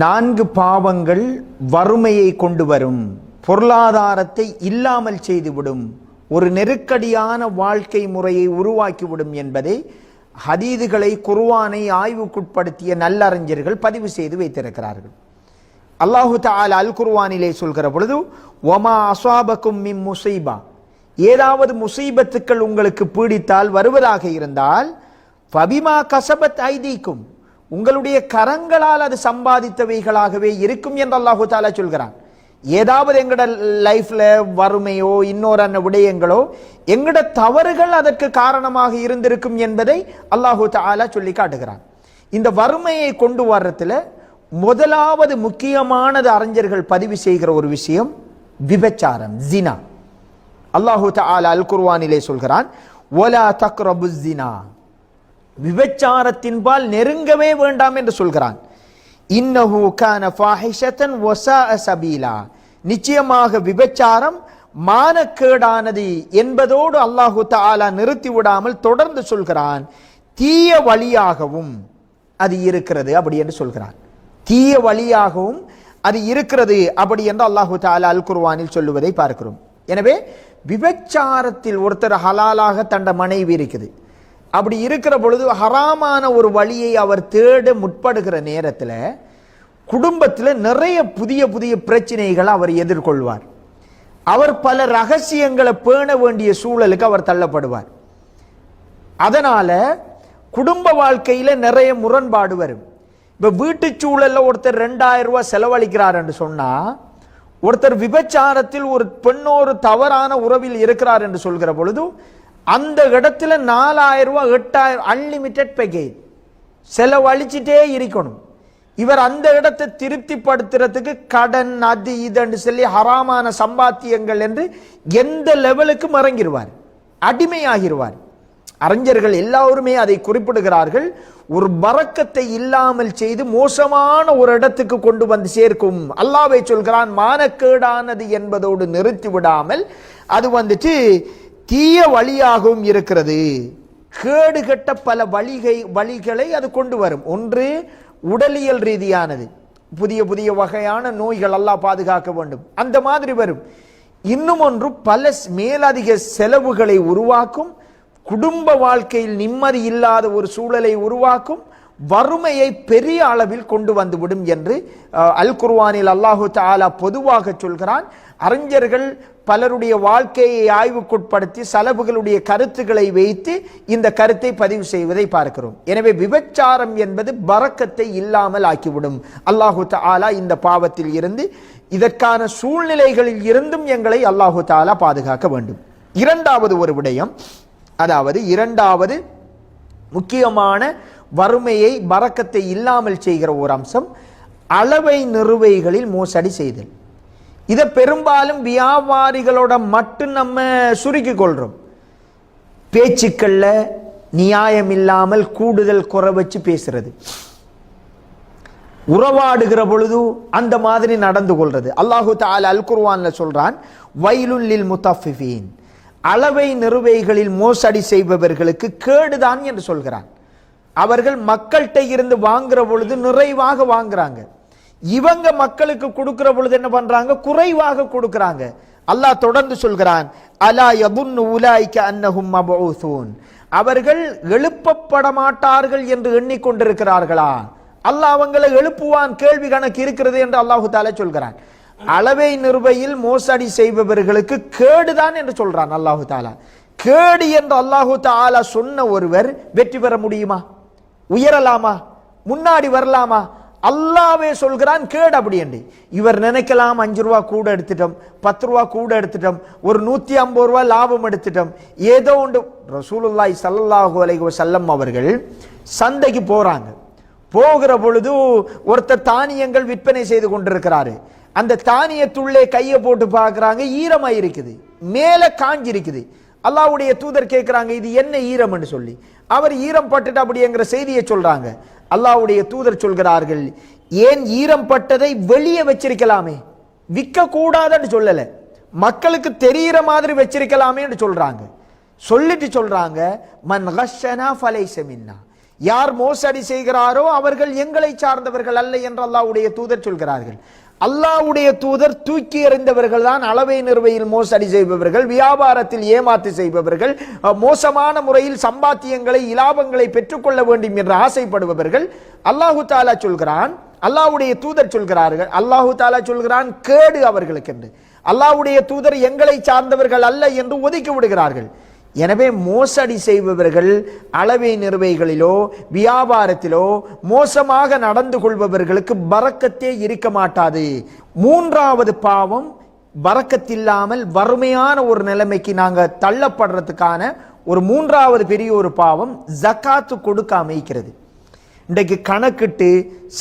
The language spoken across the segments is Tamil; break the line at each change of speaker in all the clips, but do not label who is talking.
4 பாவங்கள் வறுமையை கொண்டு வரும், பொருளாதாரத்தை இல்லாமல் செய்துவிடும், ஒரு நெருக்கடியான வாழ்க்கை முறையை உருவாக்கிவிடும் என்பதை ஹதீதுகளை குர்ஆனை ஆய்வுக்குட்படுத்திய நல்லறிஞர்கள் பதிவு செய்து வைத்திருக்கிறார்கள். அல்லாஹு தஆலா அல் குர்ஆனிலே சொல்கிற பொழுது, வமா அஸாபக்கும் மின் முஸீபா, ஏதாவது முசீபத்துக்கள் உங்களுக்கு பீடித்தால் வருவதாக இருந்தால், ஃபபிமா கஸபத் ஐதீக்கும், உங்களுடைய கரங்களால் அது சம்பாதித்தவைகளாகவே இருக்கும் என்று அல்லாஹு தஆலா சொல்கிறான். ஏதாவது எங்கட லைஃப்ல வறுமையோ இன்னொரு விடயங்களோ எங்கட தவறுகள் அதற்கு காரணமாக இருந்திருக்கும் என்பதை அல்லாஹு தஆலா சொல்லி காட்டுகிறான். இந்த வறுமையை கொண்டு வர்றதுல முதலாவது முக்கியமானது அறிஞர்கள் பதிவு செய்கிற ஒரு விஷயம் விபச்சாரம், ஜினா. அல்லாஹு தஆலா அல் குர்ஆனிலே சொல்கிறான், வலா தக்ரபுஸ் ஜினா, விபச்சாரத்தின்பால் நெருங்கவே வேண்டாம் என்று சொல்கிறான். இன்னஹு கான ஃபாஹிஷத்தன் வஸாஅ சபீலா, நிச்சயமாக விபச்சாரம் மானக்கேடானது என்பதோடு அல்லாஹு தஆலா நிறுத்தி விடாமல் தொடர்ந்து சொல்கிறான், தீய வழியாகவும் அது இருக்கிறது அப்படி என்று சொல்கிறான். தீய வழியாகவும் அது இருக்கிறது அப்படி என்று அல்லாஹு தஆலா அல் குர்ஆனில் சொல்லுவதை பார்க்கிறோம். எனவே விபச்சாரத்தில் ஒருத்தர் ஹலாலாக தண்ட மனைவி இருக்குது, அப்படி இருக்கிற பொழுது ஹராமான ஒரு வழியை அவர் தேட முற்படுகிற நேரத்தில் குடும்பத்தில் நிறைய புதிய புதிய பிரச்சனைகளை அவர் எதிர்கொள்வார். அவர் பல ரகசியங்களை பேண வேண்டிய சூழலுக்கு அவர் தள்ளப்படுவார். அதனால குடும்ப வாழ்க்கையில நிறைய முரண்பாடு வரும். இப்ப வீட்டு சூழல்ல ஒருத்தர் 2000 ரூபாய் செலவழிக்கிறார் என்று சொன்னா, ஒருத்தர் விபச்சாரத்தில் ஒரு பெண்ணோரு தவறான உறவில் இருக்கிறார் என்று சொல்கிற பொழுது அந்த இடத்துல 4000 ரூபாய் 8000 அன்லிமிட்டெட் பேக்கேஜ் செலவழிச்சிட்டே இருக்கணும். இவர் அந்த இடத்தை திருப்திப்படுத்துறதுக்கு கடன் அது இதுன்னு சொல்லி ஹராமான சம்பாத்தியங்கள் என்று எந்த லெவலுக்கும் இறங்கிடுவார், அடிமையாகிடுவார். அறிஞர்கள் எல்லாருமே அதை குறிப்பிடுகிறார்கள். ஒரு பரக்கத்தை இல்லாமல் செய்து மோசமான ஒரு இடத்துக்கு கொண்டு வந்து சேர்க்கும். அல்லாஹ்வே சொல்கிறான், மானக்கேடானது என்பதோடு நிறுத்தி விடாமல் அது வந்துட்டு தீய வழியாகவும் இருக்கிறது. கேடுகட்ட பல வழிகளை அது கொண்டு வரும். ஒன்று உடலியல் ரீதியானது, புதிய புதிய வகையான நோய்கள் அல்லாஹ் பாதுகாக்க வேண்டும், அந்த மாதிரி வரும். இன்னும் ஒன்று பல மேலதிக செலவுகளை உருவாக்கும், குடும்ப வாழ்க்கையில் நிம்மதி இல்லாத ஒரு சூழலை உருவாக்கும், வறுமையை பெரிய அளவில் கொண்டு வந்துவிடும் என்று அல் குர்ஆனில் அல்லாஹு தஆலா பொதுவாக சொல்கிறான். அறிஞர்கள் பலருடைய வாழ்க்கையை ஆய்வுக்குட்படுத்தி சலபுகளுடைய கருத்துக்களை வைத்து இந்த கருத்தை பதிவு செய்வதை பார்க்கிறோம். எனவே விபச்சாரம் என்பது பரக்கத்தை இல்லாமல் ஆக்கிவிடும். அல்லாஹு தஆலா இந்த பாவத்தில் இருந்து, இதற்கான சூழ்நிலைகளில் இருந்தும் எங்களை அல்லாஹு தஆலா பாதுகாக்க வேண்டும். இரண்டாவது ஒரு விடயம், அதாவது இரண்டாவது முக்கியமான வறுமையை பரக்கத்தை இல்லாமல் செய்கிற ஒரு அம்சம், அளவை நிறுவைகளில் மோசடி செய்தல். இதை பெரும்பாலும் வியாபாரிகளோட மட்டும் நம்ம சுருக்கி கொள்றோம். பேச்சுக்கள்ல நியாயம் இல்லாமல் கூடுதல் குறை வச்சு பேசுறது, உறவாடுகிற பொழுது அந்த மாதிரி நடந்து கொள்றது. அல்லாஹு தஆலா அல் குர்ஆன்ல சொல்றான், வைலுல் லில் முத்தஃபிஃபீன், அளவை நிறுவைகளில் மோசடி செய்பவர்களுக்கு கேடுதான் என்று சொல்கிறான். அவர்கள் மக்கள்கிட்ட இருந்து வாங்குற பொழுது நிறைவாக வாங்குறாங்க, இவங்க மக்களுக்கு கொடுக்கிற பொழுது என்ன பண்றாங்க, குறைவாக கொடுக்கிறாங்க. அல்லாஹ் தொடர்ந்து சொல்கிறான், அலா யதுன்னு உலாயிக அன்னஹும் மபஊஸூன், அவர்கள் எழுப்பப்பட மாட்டார்கள் என்று எண்ணிக்கொண்டிருக்கிறார்களா? அல்லாஹ் அவங்களை எழுப்புவான், கேள்வி கணக்கு இருக்கிறது என்று அல்லாஹு தஆலா சொல்கிறான். அளவை நிறுவையில் மோசடி செய்பவர்களுக்கு கேடுதான் என்று சொல்றான் அல்லாஹு தஆலா. கேடு என்று அல்லாஹு தஆலா சொன்ன ஒருவர் வெற்றி பெற முடியுமா? உயரலாமா? முன்னாடி வரலாமா? அல்லாஹ்வே சொல்கிறான் கேடு அப்படி என்று. இவர் நினைக்கலாம் 5 ரூபா கூட எடுத்துட்டோம், 10 ரூபா கூட எடுத்துட்டோம், ஒரு 150 ரூபா லாபம் எடுத்துட்டோம், ஏதோ ஒன்று. ரசூலுல்லாஹி ஸல்லல்லாஹு அலைஹி வஸல்லம் அவர்கள் சந்தைக்கு போறாங்க. போகிற பொழுது ஒருத்தர் தானியங்கள் விற்பனை செய்து கொண்டிருக்கிறாரு. அந்த தானியத்துள்ளே கையை போட்டு பார்க்கறாங்க, ஈரமா இருக்குது, மேல காஞ்சி இருக்குது. அல்லாஹ்வுடைய தூதர் கேட்கிறாங்க, இது என்ன ஈரம் என்று சொல்லி. அவர் ஈரம் பட்டுட்டு அப்படிங்கிற செய்தியை சொல்றாங்க. அல்லாஹ்வுடைய தூதர் சொல்கிறார்கள், ஏன் ஈரம் பட்டதை வெளியே வச்சிருக்கலாமே, விற்க கூடாதுன்னு சொல்லல, மக்களுக்கு தெரிகிற மாதிரி வச்சிருக்கலாமே என்று சொல்றாங்க. சொல்லிட்டு சொல்றாங்க, மன் கஷனா ஃபலைஸ மின்னா, யார் மோசடி செய்கிறாரோ அவர்கள் எங்களை சார்ந்தவர்கள் அல்ல என்று அல்லாஹ்வுடைய தூதர் சொல்கிறார்கள். அல்லாஹ்வுடைய தூதர் தூக்கி எறிந்தவர்கள் தான் அளவை நிறுவையில் மோசடி செய்பவர்கள், வியாபாரத்தில் ஏமாத்து செய்பவர்கள், மோசமான முறையில் சம்பாத்தியங்களை இலாபங்களை பெற்றுக்கொள்ள வேண்டும் என்று ஆசைப்படுபவர்கள். அல்லாஹு தாலா சொல்கிறான், அல்லாஹ்வுடைய தூதர் சொல்கிறார்கள், அல்லாஹு தாலா சொல்கிறான் கேடு அவர்களுக்கு என்று. அல்லாஹ்வுடைய தூதர் எங்களை சார்ந்தவர்கள் அல்ல என்று ஒதுக்கி விடுகிறார்கள். எனவே மோசடி செய்பவர்கள் அளவை நிறுவைகளிலோ வியாபாரத்திலோ மோசமாக நடந்து கொள்பவர்களுக்கு பரக்கத்தே இருக்க மாட்டாது. மூன்றாவது பாவம், பரக்கத்தில்லாமல் வறுமையான ஒரு நிலைமைக்கு நாங்க தள்ளப்படுறதுக்கான ஒரு மூன்றாவது பெரிய ஒரு பாவம் ஜகாத்து கொடுக்காம இருக்கிறது. இன்றைக்கு கணக்கிட்டு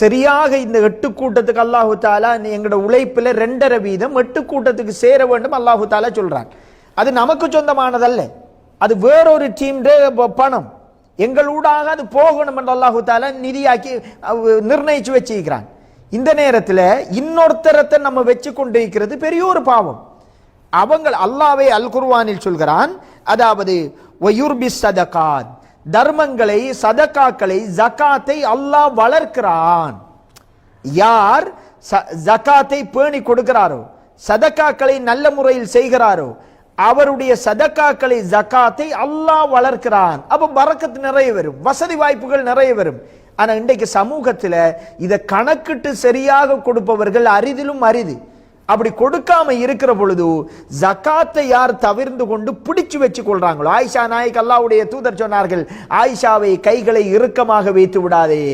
சரியாக இந்த 8 கூட்டத்துக்கு அல்லாஹு தாலா எங்களோட உழைப்புல 2.5% 8 கூட்டத்துக்கு சேர வேண்டும் அல்லாஹு தாலா சொல்றான். அது நமக்கு சொந்தமானதல்ல, அது வேறொரு டீம் பணம், எங்களூடாக அது போகணும் என்று அல்லாஹு தாலா நிதியாக்கி நிர்ணயிச்சு வச்சிருக்கிறான். இந்த நேரத்தில் இன்னொருத்தரத்தை நம்ம வச்சு கொண்டிருக்கிறது பெரிய ஒரு பாவம். அவங்க அல்லாஹ்வே அல் குர்ஆனில் சொல்கிறான், அதாவது வயுர்பிஸ் சதகாத், தர்மங்களை சதகாக்களை ஜகாத்தை அல்லாஹ் வளர்க்கிறான். யார் ஜகாத்தை பேணி கொடுக்கிறாரோ, சதகாக்களை நல்ல முறையில் செய்கிறாரோ, அவருடைய சதகாக்களை ஜகாத்தை அல்லாஹ் வளர்க்கிறான். அப்ப பரக்கத் நிறைய வரும், வசதி வாய்ப்புகள் நிறைய வரும். ஆனா இன்றைக்கு சமூகத்துல இதை கணக்கிட்டு சரியாக கொடுப்பவர்கள் அரிதிலும் அரிது. அப்படி கொடுக்காம இருக்கிற பொழுது ஜகாத்தை யார் தவிர்ந்து கொண்டு பிடிச்சு வச்சு கொள்றாங்களோ, ஆயிஷா நாயக் அல்லாஹ்வுடைய தூதர் சொன்னார்கள், ஆயிஷாவை கைகளை இறுக்கமாக வைத்து விடாதே,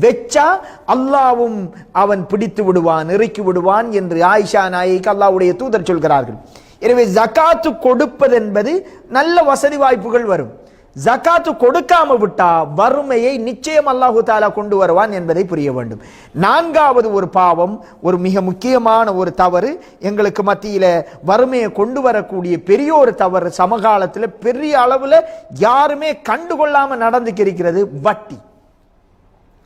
வெச்சா அல்லாவும் அவன் பிடித்து விடுவான், இறுக்கி விடுவான் என்று ஆயிஷா நாயக் அல்லாஹ்வுடைய தூதர் சொல்கிறார்கள். எனவே ஜகாத்து கொடுப்பது என்பது நல்ல வசதி வாய்ப்புகள் வரும். ஜகாத்து கொடுக்காம விட்டா வறுமையை நிச்சயம் அல்லாஹு தாலா கொண்டு வருவான் என்பதை புரிய வேண்டும். நான்காவது ஒரு பாவம், ஒரு மிக முக்கியமான ஒரு தவறு, எங்களுக்கு மத்தியில வறுமையை கொண்டு வரக்கூடிய பெரிய ஒரு தவறு, சமகாலத்தில் பெரிய அளவில் யாருமே கண்டுகொள்ளாம நடந்துக்கிறது வட்டி.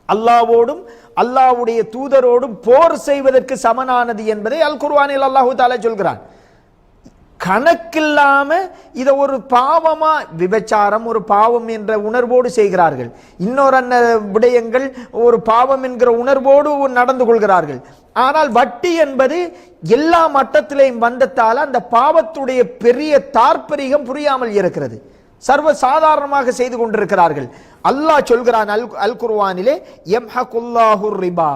அல்லாஹ்வோடும் அல்லாஹ்வுடைய தூதரோடும் போர் செய்வதற்கு சமனானது என்பதை அல் குர்ஆனில் அல்லாஹு தாலா சொல்கிறான். கணக்கில்லாம இதை ஒரு பாவமா, விபச்சாரம் ஒரு பாவம் என்ற உணர்வோடு செய்கிறார்கள். இன்னொரு விடயங்கள் ஒரு பாவம் என்கிற உணர்வோடு நடந்து கொள்கிறார்கள். ஆனால் வட்டி என்பது எல்லா மட்டத்திலையும் வந்ததால் அந்த பாவத்துடைய பெரிய தாற்பரிகம் புரியாமல் இருக்கிறது. சர்வ சாதாரணமாக செய்து கொண்டிருக்கிறார்கள். அல்லாஹ் சொல்கிறான் அல் குர்ஆனிலே, யம்ஹகுல்லாஹு ரிபா,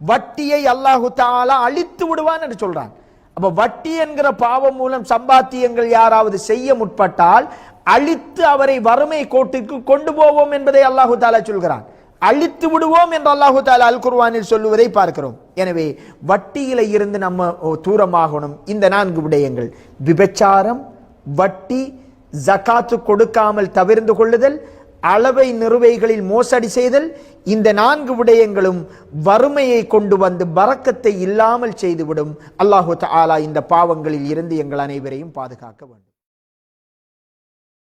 வட்டியை அல்லாஹு தஆலா அழித்து விடுவான் என்று சொல்றான். அப்ப வட்டி என்கிற பாவம் மூலம் சம்பாத்தியங்கள் யாராவது செய்ய முற்பட்டால் அழித்து அவரை வறுமை கோட்டிற்கு கொண்டு போவோம் என்பதை அல்லாஹு தாலா சொல்கிறான். அழித்து விடுவோம் என்று அல்லாஹு தாலா அல் குர்ஆனில் சொல்லுவதை பார்க்கிறோம். எனவே வட்டியில இருந்து நம்ம தூரமாகணும். இந்த 4 விடயங்கள், விபச்சாரம், வட்டி, ஜகாத்து கொடுக்காமல் தவிர்ந்து கொள்ளுதல், அளவை நிறுவைகளில் மோசடி செய்தல், இந்த 4 விடயங்களும் வறுமையை கொண்டு வந்து பரக்கத்தை இல்லாமல் செய்துவிடும். அல்லாஹு தஆலா இந்த பாவங்களில் இருந்து எங்கள் அனைவரையும் பாதுகாக்க வேண்டும்.